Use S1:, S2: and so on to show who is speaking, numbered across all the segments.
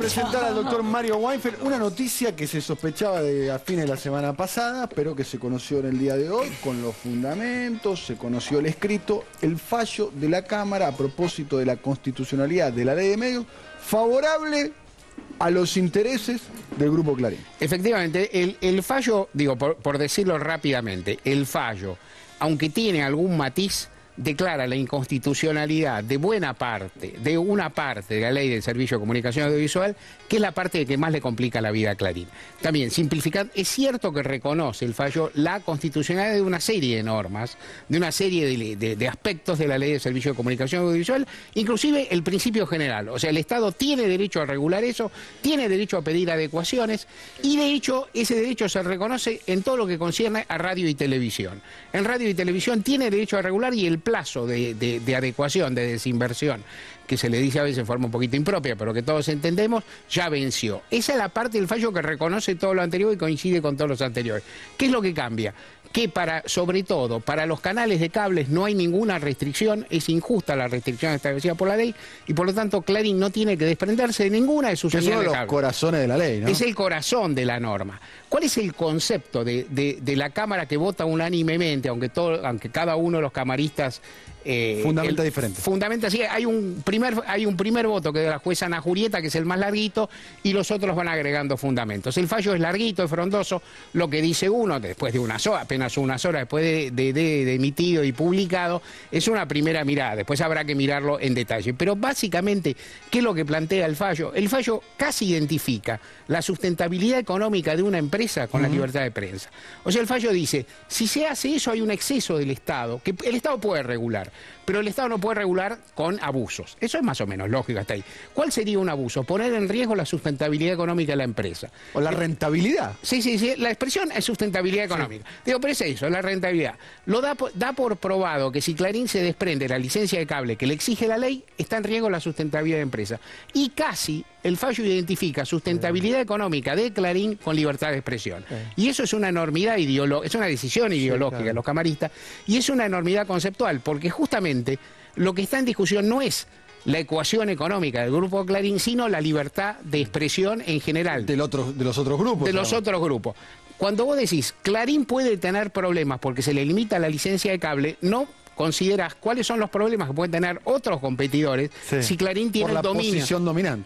S1: presentar al doctor Mario Weinfeld una noticia que se sospechaba a fines de la semana pasada, pero que se conoció en el día de hoy con los fundamentos, se conoció el escrito, el fallo de la Cámara a propósito de la constitucionalidad de la ley de medios, favorable a los intereses del Grupo Clarín.
S2: Efectivamente, el fallo, digo, por decirlo rápidamente, el fallo, aunque tiene algún matiz, declara la inconstitucionalidad de una parte de la ley del Servicio de Comunicación Audiovisual, que es la parte que más le complica la vida a Clarín. También, simplificando, es cierto que reconoce el fallo la constitucionalidad de una serie de normas, de una serie de aspectos de la ley del Servicio de Comunicación Audiovisual, inclusive el principio general. O sea, el Estado tiene derecho a regular eso, tiene derecho a pedir adecuaciones, y de hecho, ese derecho se reconoce en todo lo que concierne a radio y televisión. En radio y televisión tiene derecho a regular, y el plazo de adecuación, de desinversión, que se le dice a veces en forma un poquito impropia, pero que todos entendemos, ya venció. Esa es la parte del fallo que reconoce todo lo anterior y coincide con todos los anteriores. ¿Qué es lo que cambia? Que sobre todo, para los canales de cables no hay ninguna restricción, es injusta la restricción establecida por la ley, y por lo tanto Clarín no tiene que desprenderse de ninguna de sus señales de cable.
S1: Es uno de los corazones de la ley, ¿no? Es
S2: el corazón de la norma. ¿Cuál es el concepto de la Cámara que vota unánimemente, aunque cada uno de los camaristas
S1: fundamenta diferente?
S2: Fundamenta, sí, hay un primer voto que es de la jueza Ana Julieta, que es el más larguito, y los otros van agregando fundamentos. El fallo es larguito, es frondoso, lo que dice uno, después de apenas unas horas después de emitido y publicado, es una primera mirada, después habrá que mirarlo en detalle. Pero básicamente, ¿qué es lo que plantea el fallo? El fallo casi identifica la sustentabilidad económica de una empresa con la libertad de prensa. O sea, el fallo dice, si se hace eso hay un exceso del Estado, que el Estado puede regular, pero el Estado no puede regular con abusos. Eso es más o menos lógico hasta ahí. ¿Cuál sería un abuso? Poner en riesgo la sustentabilidad económica de la empresa.
S1: ¿O la rentabilidad?
S2: Sí, la expresión es sustentabilidad económica. Sí. Digo, pero es eso, la rentabilidad. Da por probado que si Clarín se desprende de la licencia de cable que le exige la ley, está en riesgo la sustentabilidad de la empresa. Y casi el fallo identifica sustentabilidad económica de Clarín con libertad de expresión. Y eso es una enormidad ideológica, es una decisión ideológica de los camaristas, y es una enormidad conceptual, porque justamente lo que está en discusión no es la ecuación económica del Grupo Clarín, sino la libertad de expresión en general.
S1: De los otros grupos.
S2: De los otros grupos. Cuando vos decís, Clarín puede tener problemas porque se le limita la licencia de cable, no consideras cuáles son los problemas que pueden tener otros competidores si Clarín tiene el dominio.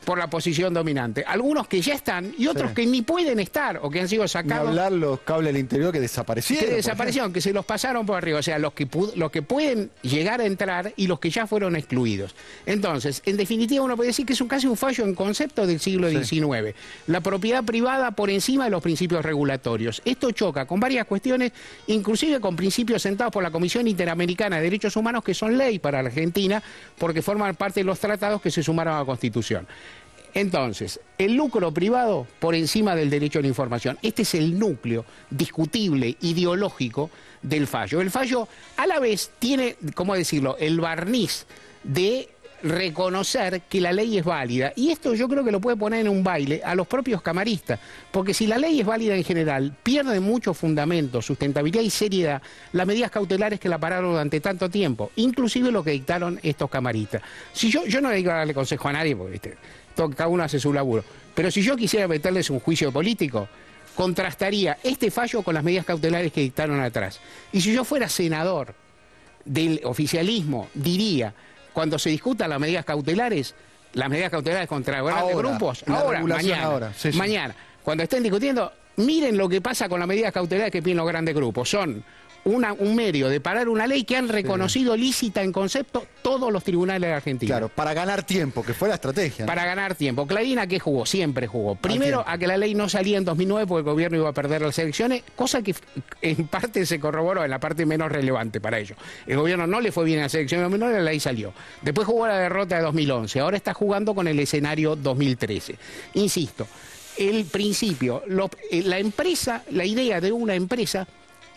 S2: Por la posición dominante. Algunos que ya están y otros que ni pueden estar o que han sido sacados.
S1: Ni hablar los cables del interior que desaparecieron.
S2: Que se los pasaron por arriba. O sea, los que pueden llegar a entrar y los que ya fueron excluidos. Entonces, en definitiva, uno puede decir que es casi un fallo en concepto del siglo XIX. La propiedad privada por encima de los principios regulatorios. Esto choca con varias cuestiones, inclusive con principios sentados por la Comisión Interamericana de Derechos Humanos, que son ley para la Argentina porque forman parte de los tratados que se sumaron a la Constitución. Entonces, el lucro privado por encima del derecho a la información. Este es el núcleo discutible, ideológico del fallo. El fallo a la vez tiene, ¿cómo decirlo?, el barniz de reconocer que la ley es válida, y esto yo creo que lo puede poner en un baile a los propios camaristas, porque si la ley es válida en general, pierde mucho fundamento, sustentabilidad y seriedad las medidas cautelares que la pararon durante tanto tiempo, inclusive lo que dictaron estos camaristas. Si yo no le digo a darle consejo a nadie, porque ¿viste? Cada uno hace su laburo, pero si yo quisiera meterles un juicio político, contrastaría este fallo con las medidas cautelares que dictaron atrás. Y si yo fuera senador del oficialismo, diría: cuando se discutan las medidas cautelares contra grandes grupos, mañana, cuando estén discutiendo, miren lo que pasa con las medidas cautelares que piden los grandes grupos. Son un medio de parar una ley que han reconocido lícita en concepto todos los tribunales de Argentina.
S1: Claro, para ganar tiempo, que fue la estrategia, ¿no? Para
S2: ganar tiempo. Clarín, ¿a qué jugó? Siempre jugó. Primero, a que la ley no salía en 2009 porque el gobierno iba a perder las elecciones, cosa que en parte se corroboró, en la parte menos relevante para ello. El gobierno no le fue bien a las elecciones de 2009, la ley salió. Después jugó la derrota de 2011, ahora está jugando con el escenario 2013. Insisto, el principio, la empresa, la idea de una empresa,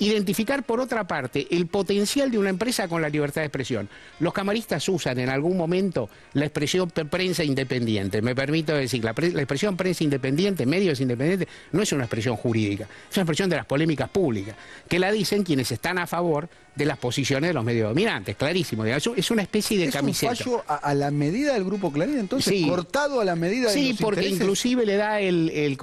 S2: identificar por otra parte el potencial de una empresa con la libertad de expresión. Los camaristas usan en algún momento la expresión prensa independiente. Me permito decir, la expresión prensa independiente, medios independientes, no es una expresión jurídica, es una expresión de las polémicas públicas, que la dicen quienes están a favor de las posiciones de los medios dominantes, clarísimo. Es una especie de camiseta.
S1: ¿Es un fallo a la medida del Grupo Clarín, entonces?
S2: Sí.
S1: ¿Cortado a la medida de
S2: Sí,
S1: los
S2: porque
S1: intereses?
S2: inclusive le da el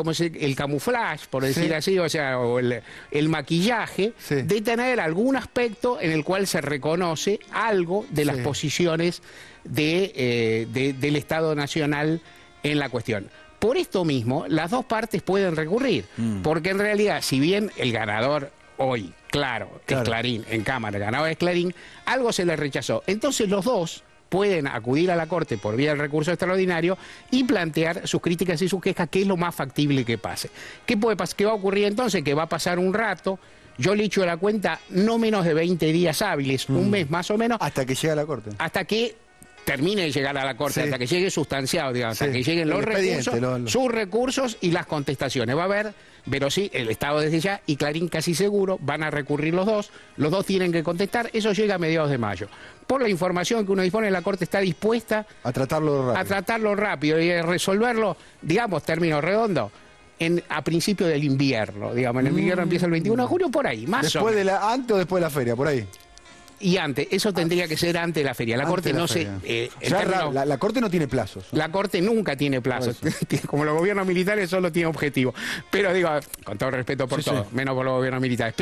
S2: camuflaje, por decir así, o sea, o el maquillaje, de tener algún aspecto en el cual se reconoce algo de las posiciones del Estado Nacional en la cuestión. Por esto mismo, las dos partes pueden recurrir, porque en realidad, si bien el ganador hoy, claro, es Clarín, en Cámara, el ganador es Clarín, algo se le rechazó. Entonces los dos pueden acudir a la Corte por vía del recurso extraordinario y plantear sus críticas y sus quejas, que es lo más factible que pase. ¿Qué puede pasar? ¿Qué va a ocurrir entonces? Que va a pasar un rato. Yo le echo a la cuenta no menos de 20 días hábiles, un mes más o menos.
S1: Hasta que llegue a la Corte.
S2: Hasta que termine de llegar a la Corte, hasta que llegue sustanciado, digamos, hasta que lleguen los recursos, sus recursos y las contestaciones. Va a haber, pero sí, el Estado desde ya y Clarín casi seguro van a recurrir los dos tienen que contestar, eso llega a mediados de mayo. Por la información que uno dispone, la Corte está dispuesta
S1: a tratarlo rápido
S2: y a resolverlo, digamos, término redondo, a principio del invierno, digamos, en el invierno empieza el 21 de junio, por ahí, más o menos.
S1: ¿Antes o después de la feria, por ahí?
S2: Y antes, eso tendría que ser antes de la feria. La Corte no se...
S1: la Corte no tiene plazos, ¿no?
S2: La Corte nunca tiene plazos. Como los gobiernos militares solo tienen objetivo. Pero digo, con todo respeto por todos, menos por los gobiernos militares.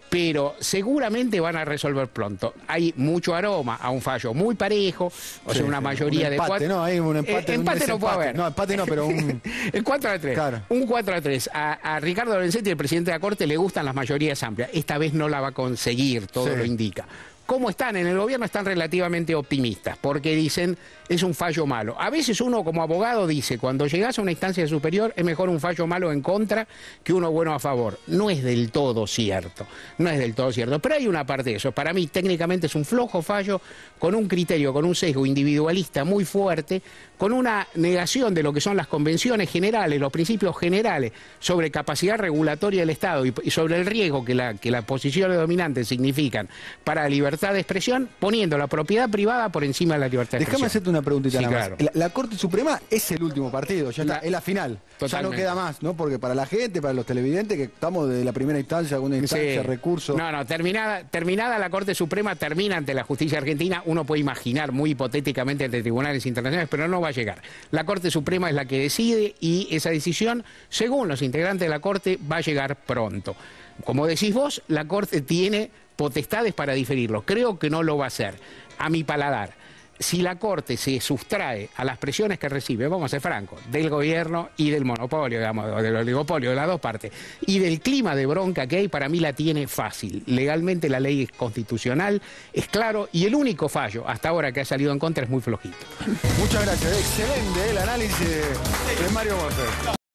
S2: Pero seguramente van a resolver pronto. Hay mucho aroma a un fallo muy parejo, o sea, una mayoría
S1: un empate,
S2: de 4.
S1: ¿no? Hay un empate.
S2: Empate no puede haber.
S1: No, empate no, pero un...
S2: El 4-3.
S1: Claro.
S2: Un 4-3. A Ricardo Lorenzetti, el presidente de la Corte, le gustan las mayorías amplias. Esta vez no la va a conseguir, todo lo indica. ¿Cómo están? En el gobierno están relativamente optimistas, porque dicen, es un fallo malo. A veces uno como abogado dice, cuando llegas a una instancia superior, es mejor un fallo malo en contra que uno bueno a favor. No es del todo cierto, pero hay una parte de eso. Para mí, técnicamente es un flojo fallo, con un criterio, con un sesgo individualista muy fuerte, con una negación de lo que son las convenciones generales, los principios generales sobre capacidad regulatoria del Estado y sobre el riesgo que las posiciones dominantes significan para la libertad de expresión, poniendo la propiedad privada por encima de la libertad de expresión.
S1: Déjame hacerte una preguntita nada más.
S2: Claro.
S1: La Corte Suprema es el último partido, ya está, es la final. Totalmente. Ya no queda más, ¿no? Porque para la gente, para los televidentes, que estamos de la primera instancia, segunda instancia, recurso...
S2: No, terminada la Corte Suprema, termina ante la justicia argentina, uno puede imaginar muy hipotéticamente ante tribunales internacionales, pero no va a llegar. La Corte Suprema es la que decide y esa decisión, según los integrantes de la Corte, va a llegar pronto. Como decís vos, la Corte tiene potestades para diferirlo. Creo que no lo va a hacer. A mi paladar, si la Corte se sustrae a las presiones que recibe, vamos a ser francos, del gobierno y del monopolio, digamos, o del oligopolio, de las dos partes, y del clima de bronca que hay, para mí la tiene fácil. Legalmente la ley es constitucional, es claro, y el único fallo hasta ahora que ha salido en contra es muy flojito.
S1: Muchas gracias. Excelente el análisis de Mario Wolfer.